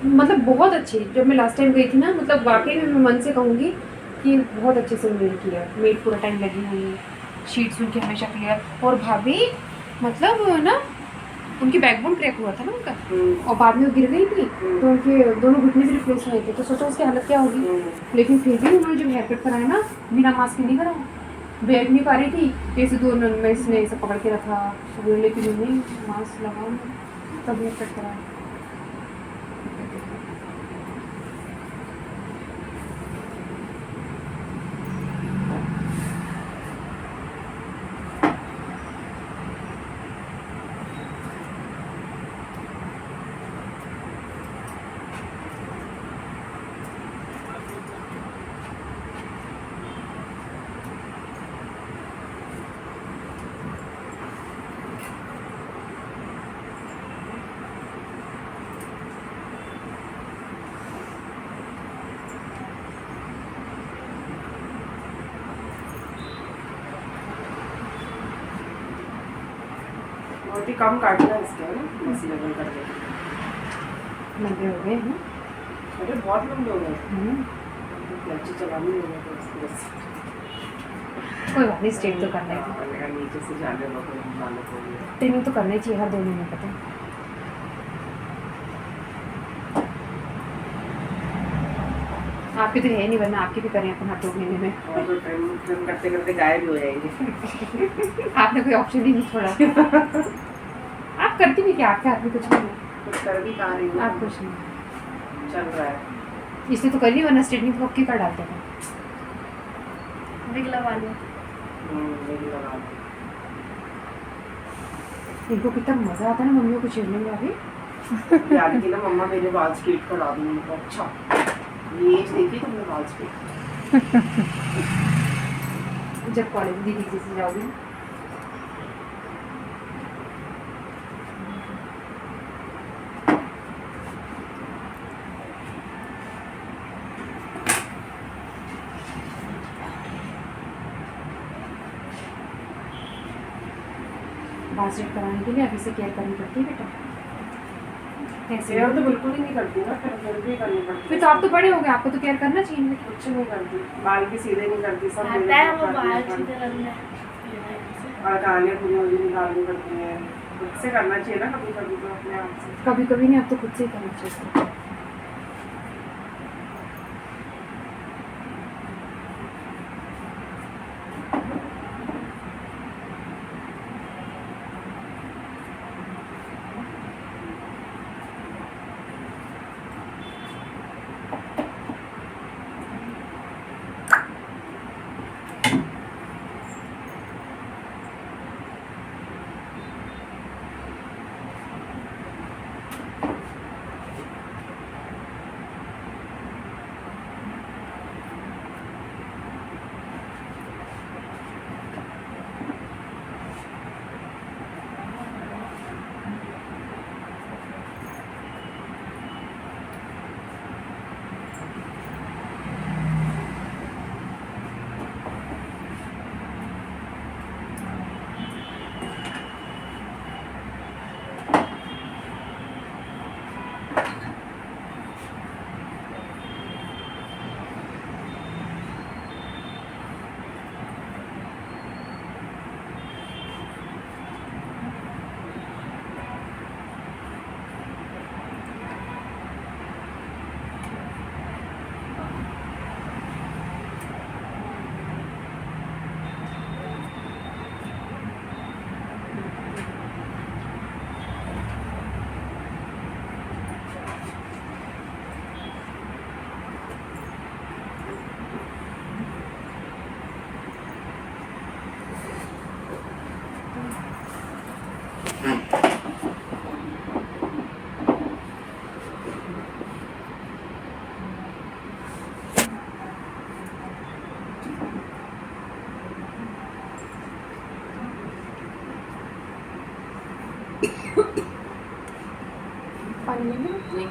मतलब बहुत अच्छी, जब मैं लास्ट टाइम गई थी ना, मतलब वाक़ई में मैं मन से कहूँगी कि बहुत अच्छे से मेल किया है। मेड पूरा टाइम लगी हुई है, शीट्स उनकी हमेशा क्लियर। और भाभी मतलब ना, उनकी बैकबोन क्रैक हुआ था ना उनका, और बाद में वो गिर गई थी, तो उनके दोनों घुटने भी रिप्लेस हुए थे, तो सोचो उसकी हालत क्या होगी। लेकिन फिर भी उन्होंने जब हेयर कट कराया ना, बिना मास्क के नहीं कराया, बैठ नहीं पा रही थी, जैसे दो नन में इसने ऐसे पकड़ के रखा, लेकिन नहीं मास्क लगाओ, तब हेयर कट कराया। बहुत ही कम काटना इसके है ना, इसी लेवल कर दे। लंबे हो गए हैं। अरे बहुत लंबे हो गए, अच्छी चलानी हो गई तो इसकी वजह से। कोई बात नहीं, स्ट्रेट तो करना ही था। अगर नीचे से जाने दो तो बालों को भी। ट्रिमिंग तो करना ही चाहिए हर 2 महीने, पता है। आपके तो है नहीं, वरना आपके भी करें अपन हर 2 महीने में। और तो ट्रिम करते करते गायब भी हो जाएंगे। आपने कोई ऑप्शन ही नहीं छोड़ा। आप करती भी क्या, आपके हाथ में कुछ नहीं है। कुछ कर भी कहा रही हूँ, आप कुछ नहीं, चल रहा है। इसलिए तो कर रही, वरना स्ट्रेटनिंग तो आपकी कर डालते थे। विग लगा लो। मेरी लगा लो। इनको कितना मजा आता है ना मम्मियों को छेड़ने में। अभी याद की ना मम्मा मेरे बाल स्ट्रेट करा दूंगी। अच्छा ये एज देखी तुमने बाल स्ट्रेट? जब कॉलेज दीदी से जाओगी, बाल स्ट्रेट कराने के लिए अभी से केयर करनी पड़ती है बेटा। कैसे केयर तो बिल्कुल ही नहीं करती ना, फिर भी करनी पड़ती है। फिर तो आप तो बड़े हो गए, आपको तो केयर करना चाहिए बेटा। कुछ नहीं करती, बाल भी सीधे नहीं करती, सब आता है वो बाल सीधे करने। और कहानियाँ पूरी होगी निकालनी पड़ती है। खुद से करना चाहिए ना कभी कभी तो अपने आप से। कभी कभी नहीं, अब तो खुद से ही करना चाहिए। पानी लेंगे? नहीं।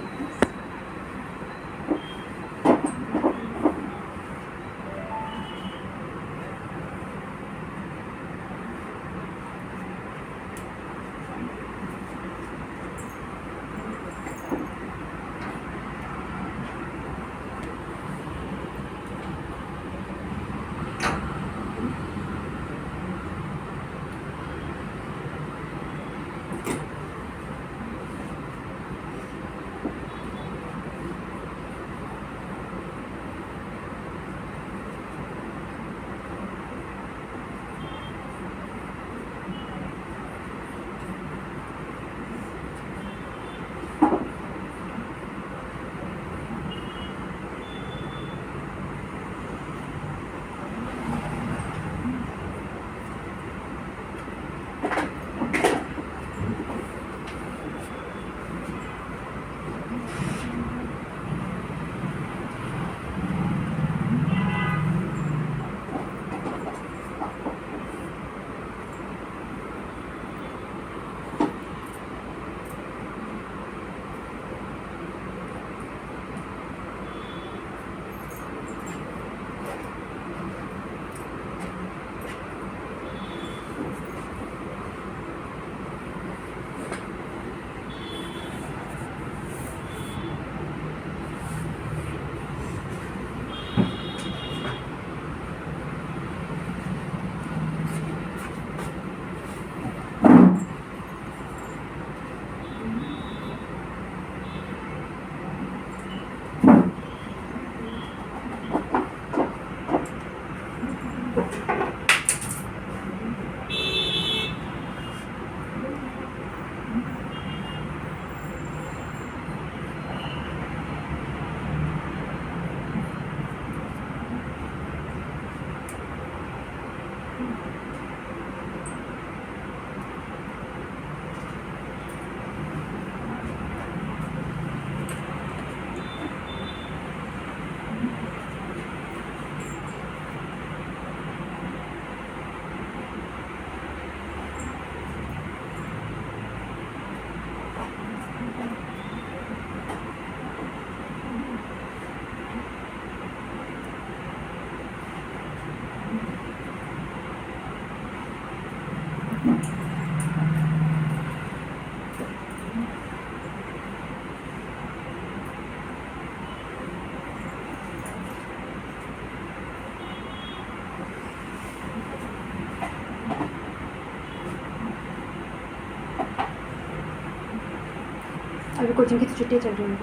अभी कोचिंग की तो छुट्टियाँ चल रही हैं,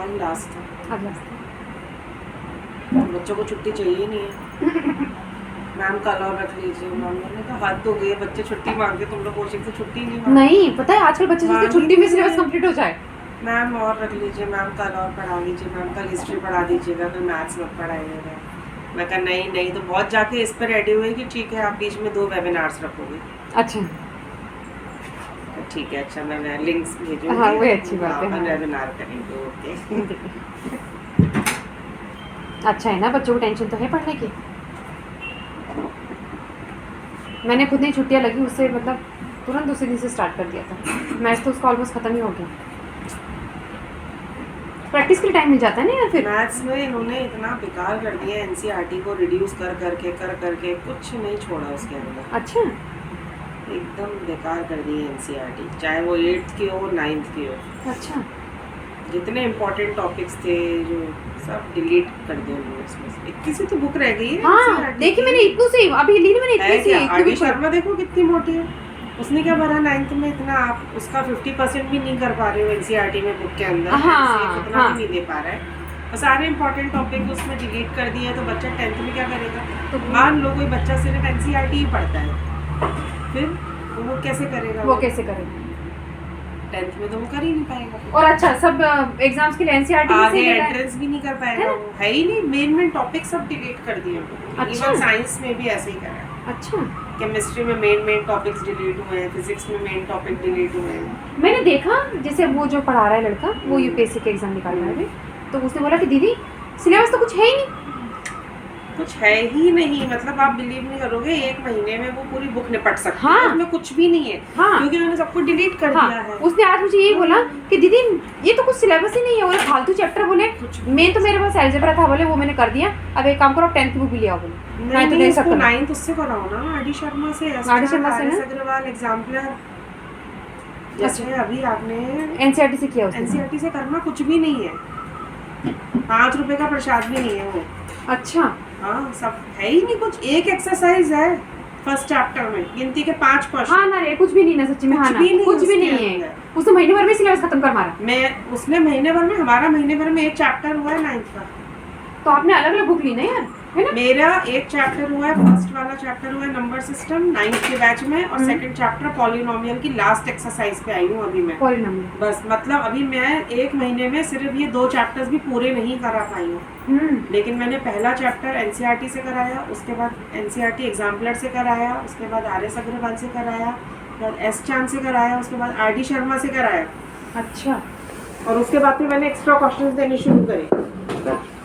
आज लास्ट था, आज लास्ट है। बच्चों को छुट्टी चाहिए नहीं है। मैम कल और रख लीजिए। मैम ने कहा हद हो गई है, बच्चे छुट्टी मांगे, तुम लोग कोचिंग से छुट्टी नहीं मांगे। नहीं पता है आजकल बच्चे सोचते हैं छुट्टी में सिलेबस कंप्लीट हो जाए। मैम और रख लीजिए, मैम कल और पढ़ा लीजिए, मैम कल हिस्ट्री पढ़ा दीजिएगा, फिर मैथ्स मत पढ़ाइएगा। मैं कहा नहीं तो बहुत जाके इस पर रेडी हुए कि ठीक है आप बीच में 2 वेबिनार्स रखोगे। अच्छा तो ठीक है, अच्छा मैं लिंक्स भेजूंगी। हाँ, वो अच्छी बात है, हाँ। वेबिनार करेंगे, ओके। अच्छा है ना, बच्चों को टेंशन तो है पढ़ने की। मैंने खुद नहीं छुट्टियाँ लगी उससे मतलब तुरंत दूसरे दिन से स्टार्ट कर दिया था। मैथ्स तो उसका ऑलमोस्ट ख़त्म ही हो गया। प्रैक्टिस के लिए टाइम मिल जाता है ना यार फिर। मैथ्स में इन्होंने इतना बेकार कर दिया एनसीईआरटी को रिड्यूस कर करके कुछ नहीं छोड़ा उसके अंदर। अच्छा एकदम बेकार कर दी है एनसीईआरटी, चाहे वो 8th की हो 9th की हो। अच्छा जितने इम्पोर्टेंट टॉपिक्स थे जो सब डिलीट कर दिए उन्होंने उसमें से। 21 ही तो बुक रह गई है हाँ NCERT देखी की। मैंने इतनू से अभी ली मैंने है इतनी क्या? सी आरडी शर्मा देखो कितनी मोटी है। उसने क्या भरा 9th में इतना, आप उसका 50% भी नहीं कर पा रहे हो एनसीईआरटी में बुक के अंदर। हाँ, SCF इतना हाँ। भी नहीं दे पा रहा है और सारे इंपॉर्टेंट टॉपिक उसमें डिलीट कर दिए हैं, तो बच्चा 10th में क्या करेगा? तो मान लो कोई बच्चा सिर्फ एनसीईआरटी ही पढ़ता है, फिर वो कैसे करेगा? वो कैसे करेगा? 10th में तो वो कर ही नहीं पाएगा। और अच्छा सब एग्जाम्स के लिए एनसीईआरटी आगे से एंट्रेंस भी नहीं कर पाएगा, वो है ही नहीं। मेन टॉपिक सब डिलीट कर दिए उन्होंने। अच्छा। इवन साइंस में भी ऐसे ही करा है। अच्छा केमिस्ट्री में मेन टॉपिक्स डिलीट हुए हैं, फिजिक्स में मेन टॉपिक डिलीट हुए हैं। मैंने देखा जैसे वो जो पढ़ा रहा है लड़का वो यूपीएससी के एग्जाम निकाल रहा है अभी, तो उसने बोला कि दीदी सिलेबस तो कुछ है ही नहीं। कुछ है ही नहीं, मतलब आप बिलीव नहीं करोगे 1 महीने में वो पूरी बुक निपट सकती है। हाँ। उसमें कुछ भी नहीं है, हाँ। क्योंकि उन्होंने सब कुछ डिलीट कर दिया हाँ है। उसने आज मुझे यही बोला कि दीदी ये तो कुछ सिलेबस ही नहीं है, बोले फालतू चैप्टर बोले मेन तो मेरे पास अलजेब्रा था, बोले वो मैंने कर दिया, अब एक काम करो 10th की बुक भी ले आओ बोले। मैं तो नहीं सकता 9th उससे कराओ ना, आरडी शर्मा से। आरडी शर्मा से ना? अग्रवाल एग्जाम्पलर। जैसे अभी आपने एनसीईआरटी से किया उसने। एनसीईआरटी से करना कुछ भी नहीं है, 5 रुपए का प्रसाद भी नहीं है वो। अच्छा हाँ सब है ही नहीं कुछ। एक एक्सरसाइज है फर्स्ट चैप्टर में, गिनती के 5 क्वेश्चन। हाँ ना रे कुछ भी नहीं ना सच्ची में। हाँ कुछ ना भी नहीं कुछ भी उसके नहीं अंदर। है। उसने महीने भर में सिलेबस खत्म कर मारा। उसने महीने भर में, हमारा महीने भर में 1 चैप्टर हुआ है 9th का। तो आपने अलग अलग बुक ली ना यार, है ना? मेरा 1 चैप्टर हुआ है, फर्स्ट वाला चैप्टर हुआ है नंबर सिस्टम 9th के बैच में, और सेकंड चैप्टर पॉलिनोमियल की लास्ट एक्सरसाइज पे आई हूँ अभी मैं। पॉलिनोमियल। बस मतलब अभी मैं 1 महीने में सिर्फ ये 2 चैप्टर्स भी पूरे नहीं करा पाई हूँ। लेकिन मैंने पहला चैप्टर एनसीईआरटी से कराया, उसके बाद एनसीईआरटी एग्जाम्पलर से कराया, उसके बाद आर.एस. अग्रवाल से कराया, फिर एस चांद से कराया, उसके बाद आरडी शर्मा से कराया। अच्छा और उसके बाद फिर मैंने एक्स्ट्रा क्वेश्चंस देने शुरू करे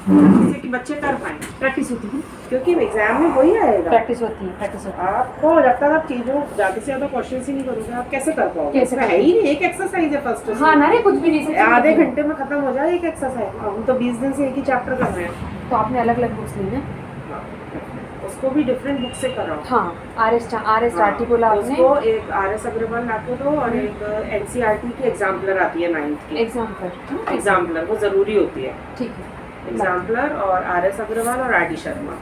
जिससे कि बच्चे कर पाएं, प्रैक्टिस होती है, क्योंकि एग्जाम में वही आएगा। प्रैक्टिस होती है, प्रैक्टिस होती है। आपको लगता है आप चीजों ज़्यादा से ज़्यादा क्वेश्चंस ही नहीं करोगे, आप कैसे कर पाओगे? कैसे है ही नहीं, एक एक्सरसाइज है फर्स्ट। हाँ ना रे कुछ भी नहीं सकती। आधे घंटे में खत्म हो जाए एक एक्सरसाइज। हम तो 20 दिन से एक ही चैप्टर कर रहे हैं। तो आपने अलग अलग बुक्स ली ना? उसको भी डिफरेंट बुक से कराओ। हाँ आर.एस. आरटी बोला आपने। उसको एक आर.एस. अग्रवाल लाके दो और एक एनसीईआरटी की एग्जाम्पलर आती है 9th की। एग्जाम्पलर वो जरूरी होती है। ठीक है। एग्जाम्पलर और आर.एस. अग्रवाल और आर.डी. शर्मा,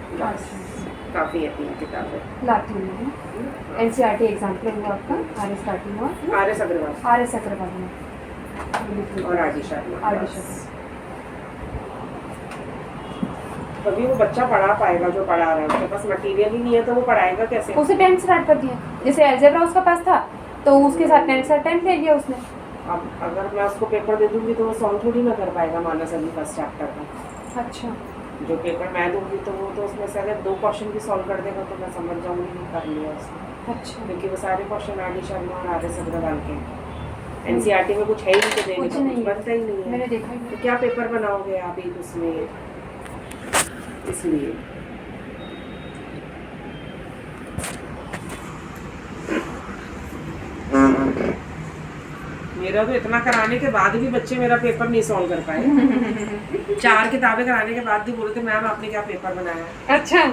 काफ़ी है 3 किताबें। लाती हूँ मैं। एनसीईआरटी एग्जाम्पलर हुआ आपका, आर.एस. स्टार्टिंग हुआ, आर.एस. अग्रवाल आर.एस. अग्रवाल हुआ और आर.डी. शर्मा। आर.डी. शर्मा। तभी वो बच्चा पढ़ा पाएगा जो पढ़ा रहा है। उसके पास मटेरियल ही नहीं है तो वो पढ़ाएगा कैसे? उसे 10th स्टार्ट कर दिया, जैसे अलजेब्रा उसका पास था तो उसके साथ 10th ले लिया उसने। अब अगर मैं उसको पेपर दे दूंगी तो वो सॉल्व थोड़ी ना कर पाएगा मानस अभी फर्स्ट चैप्टर का। अच्छा जो पेपर मैं दूंगी तो वो तो उसमें से अगर 2 क्वेश्चन भी सॉल्व कर देगा तो मैं समझ जाऊंगी कि कर लिया उसने। अच्छा क्योंकि वो सारे क्वेश्चन आर.डी. शर्मा और आर.एस. अग्रवाल के। एनसीईआरटी में कुछ है ही नहीं तो देने कुछ का, नहीं कुछ बनता ही नहीं है। मैंने देखा ही तो क्या पेपर बनाओगे आप एक उसमें? इसलिए मेरा तो इतना कराने के बाद भी बच्चे मेरा पेपर नहीं सॉल्व कर पाए। 4 किताबें कराने के बाद भी बोले थे मैम आपने क्या पेपर बनाया? अच्छा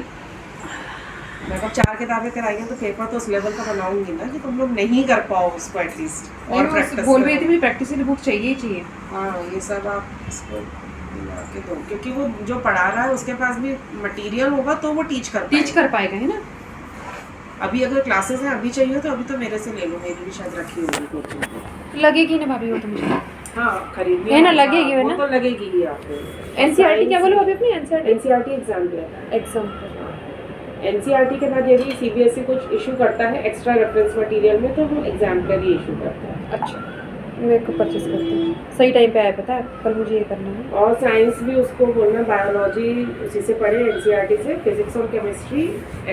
मैं कहा 4 किताबें कराएंगे तो पेपर तो उस लेवल का बनाऊंगी ना कि तुम लोग नहीं कर पाओ उसको एटलीस्ट। और प्रैक्टिस बोल रही थी मुझे प्रैक्टिस के लिए बुक चाहिए ही चाहिए। हाँ ये सब आप इसको दिला के दो, क्योंकि वो जो पढ़ा रहा है उसके पास भी मटेरियल होगा तो वो टीच कर पाएगा, है ना? अभी अगर क्लासेस हैं अभी चाहिए तो अभी तो मेरे से ले लो, मेरी भी शायद रखी होगी कोचिंग। लगेगी ना भाभी वो तो मुझे। हाँ खरीदनी है ना, लगेगी वो वो ना? तो लगेगी ही आपको। एनसीईआरटी क्या बोलो अभी अपनी एनसीईआरटी एनसीईआरटी एग्जाम दिया था। एग्जाम। एनसीईआरटी के बाद यदि सीबीएसई कुछ इशू करता है एक्स्ट्रा रेफरेंस मटेरियल में तो हम एग्जाम्पलर ही इशू करते हैं। अच्छा, मेरे को परचेस करते हैं सही टाइम पे आया, पता है कल मुझे ये करना है। और साइंस भी उसको बोलना, बायोलॉजी उसी से पढ़े एनसीईआरटी से, फिजिक्स और केमिस्ट्री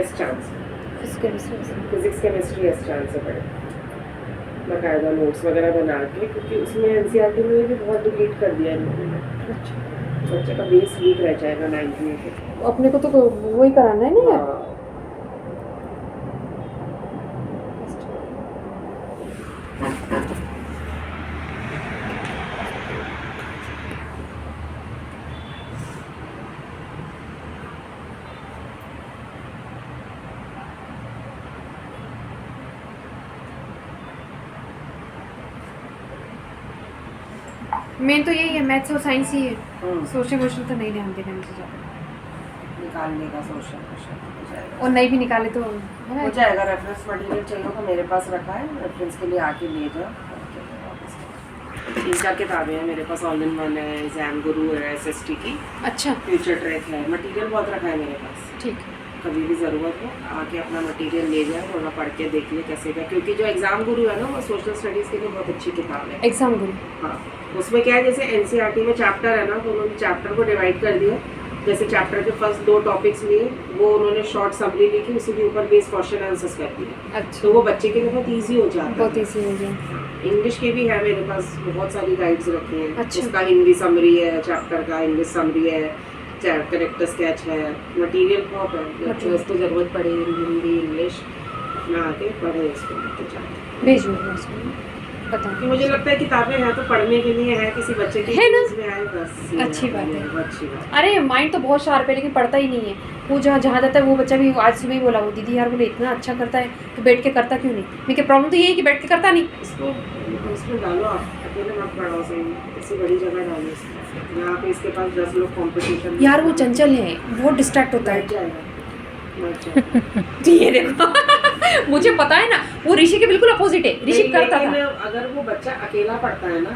एस चांस, इसके विषय से फिजिक्स केमिस्ट्री एस चांस से पढ़े बाकायदा नोट्स वगैरह बना के, क्योंकि उसमें एनसीईआरटी में भी बहुत डिलीट कर दिया इन्होंने। अच्छा, बच्चे का बेस वीक रह जाएगा 9th में से। अपने को तो वही कराना है ना यार। हाँ। मेन तो यही है, मैथ्स और साइंस ही है। हम्म। सोशल वोशल तो नहीं ध्यान देना मुझे ज़्यादा, निकालने का सोशल हो जाएगा। और नहीं भी निकाले तो हो जाएगा। रेफरेंस मटेरियल चाहिए तो मेरे पास रखा है, रेफरेंस के लिए आके ले जाओ। 3-4 किताबें हैं मेरे पास, ऑल इन वन है, एग्जाम गुरु है, एसएसटी की, अच्छा फ्यूचर ट्रैक है, मटेरियल बहुत रखा है मेरे पास। ठीक है। कभी भी ज़रूरत हो आके अपना मटेरियल ले जाए, थोड़ा पढ़ के देख ले कैसे का, क्योंकि जो एग्जाम गुरु है ना वो सोशल स्टडीज़ के लिए बहुत अच्छी किताब है। एग्जाम गुरु, हाँ, उसमें क्या है, जैसे एनसीईआरटी में चैप्टर है ना, तो उन्होंने चैप्टर को डिवाइड कर दिया। जैसे चैप्टर के फर्स्ट 2 टॉपिक्स लिए, वो उन्होंने शॉर्ट समरी लिखी, उसी के ऊपर बेस क्वेश्चन आंसर्स कर दिए। अच्छा तो वो बच्चे के लिए बहुत ईजी हो जाता बहुत है। ईजी हो गया। इंग्लिश की भी है मेरे पास, बहुत सारी गाइड्स रखी हैं। अच्छा। उसका हिंदी समरी है, चैप्टर का इंग्लिश समरी है, करेक्टर स्केच है, मटेरियल बहुत है। बच्चों इसको ज़रूरत पड़े हिंदी इंग्लिश में आके पढ़े इसको तो चाहते। भेजो उसको, बताओ। कि मुझे लगता है किताबें हैं तो पढ़ने के लिए है, किसी बच्चे की है ना? यूज़ में आए बस। ये अच्छी बात है। बहुत अच्छी बात। अरे माइंड तो बहुत शार्प है लेकिन पढ़ता ही नहीं है। वो जहाँ जहाँ जाता है वो बच्चा भी, आज सुबह ही बोला वो दीदी यार बोले इतना अच्छा करता है तो बैठ के करता क्यों नहीं। मेरी प्रॉब्लम तो यही है कि बैठ के करता नहीं। इसको इसमें डालो आप, अकेले मत पढ़ाओ, सही किसी बड़ी जगह डालो इसको। यहाँ पे इसके पास 10 लोग कंपटीशन। यार वो चंचल है, बहुत डिस्ट्रैक्ट होता बैठ है। जाएगा, बैठ जाएगा। ये देखो मुझे पता है ना, वो ऋषि के बिल्कुल अपोजिट है। ऋषि करता लेकिन था। अगर वो बच्चा अकेला पढ़ता है ना,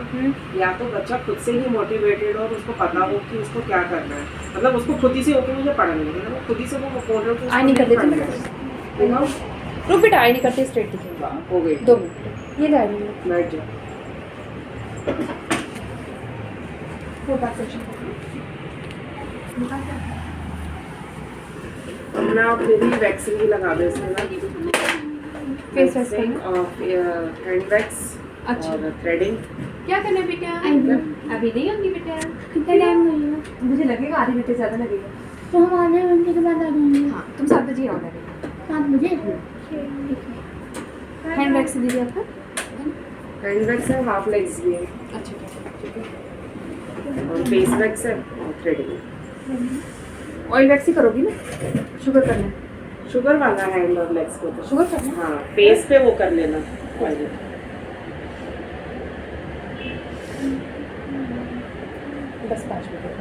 या तो बच्चा खुद से ही मोटिवेटेड और उसको पता हो कि उसको क्या करना है, मतलब उसको खुद ही से होकर मुझे पढ़ना है, खुद ही से वो बोल रहे हो आई नहीं कर देती मैं। रुक बेटा, आई नहीं करते, स्ट्रेट दिखेगा। हो गई 2 मिनट ये ले आई। बैठ जाओ। अपना फिर ही वैक्सिंग भी लगा दो इसमें ना, फेस वैक्स वैक्सिंग और हैंड वैक्स अच्छा। और थ्रेडिंग। क्या करना है बेटा? अभी नहीं होंगी बेटा, कितना टाइम लगेगा? मुझे लगेगा आधे घंटे ज़्यादा लगेगा। तो हम आधे घंटे के बाद आ जाएंगे। हाँ तुम 7 बजे आओ लगेगा। 7 बजे? हैंड वैक्स दीजिए आपका। हैंड वैक्स है, हाफ लेग्स भी है अच्छा ठीक है। और फेस वैक्स है और थ्रेडिंग। ऑयल वैक्स ही करोगी ना? शुगर करना है? शुगर वाला हैंड और लेग्स को तो शुगर करना है? हाँ, फेस पे वो कर लेना ऑयल। बस 5 मिनट।